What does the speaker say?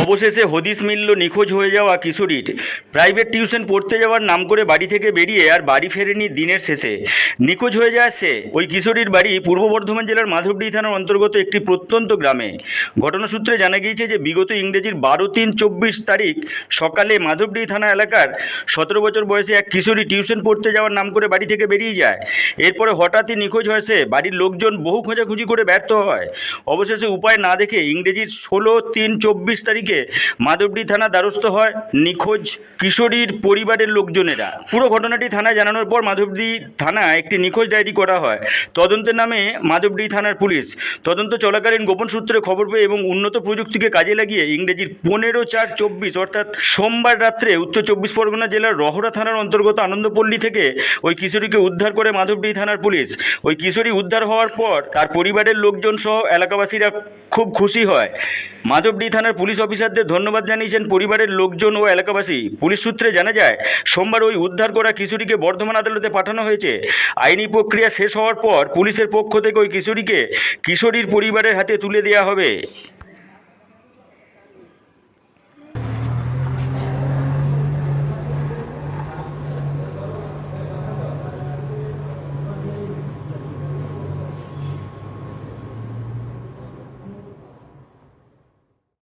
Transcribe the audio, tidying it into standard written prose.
অবশেষে হদিশ মিলল নিখোঁজ হয়ে যাওয়া কিশোরীর। প্রাইভেট টিউশন পড়তে যাওয়ার নাম করে বাড়ি থেকে বেরিয়ে আর বাড়ি ফেরেনি দিনের শেষে। নিখোঁজ হয়ে যায় সে। ওই কিশোরীর বাড়ি পূর্ব বর্ধমান জেলার মাধবডি থানার অন্তর্গত একটি প্রত্যন্ত গ্রামে। ঘটনা সূত্রে জানা গিয়েছে যে বিগত ইংরেজির 12/3/24 তারিখ সকালে মাধবডি থানা এলাকার 17 বছর বয়সে এক কিশোরী টিউশন পড়তে যাওয়ার নাম করে বাড়ি থেকে বেরিয়ে যায়। এরপরে হঠাৎই নিখোঁজ হয় সে। বাড়ির লোকজন বহু খোঁজাখুঁজি করে ব্যর্থ হয়। অবশেষে উপায় না দেখে ইংরেজির 16/3/24 তারিখে মাধবডি থানা দ্বারস্থ হয় নিখোঁজ কিশোরীর পরিবারের লোকজনেরা। পুরো ঘটনাটি থানায় জানানোর পর মাধবডি থানায় একটি নিখোঁজ ডায়েরি করা হয়। তদন্তের নামে মাধবডি থানার পুলিশ। তদন্ত চলাকালীন গোপন সূত্রে খবর পেয়ে এবং উন্নত প্রযুক্তিকে কাজে লাগিয়ে ইংরেজির 15/4/24 অর্থাৎ সোমবার রাত্রে উত্তর 24 পরগনা জেলার রহরা থানার অন্তর্গত আনন্দপল্লী থেকে ওই কিশোরীকে উদ্ধার করে মাধবডি থানার পুলিশ। ওই কিশোরী উদ্ধার হওয়ার পর তার পরিবারের লোকজন সহ এলাকাবাসীরা খুব খুশি হয়। মাধবডি থানার পুলিশ অফিসারদের ধন্যবাদ জানিয়েছেন পরিবারের লোকজন ও এলাকাবাসী। পুলিশ সূত্রে জানা যায় সোমবার ওই উদ্ধার করা কিশোরীকে বর্ধমান আদালতে পাঠানো হয়েছে। আইনি প্রক্রিয়া শেষ হওয়ার পর পুলিশের পক্ষ থেকে ওই কিশোরীকে কিশোরীর পরিবারের হাতে তুলে দেওয়া হবে।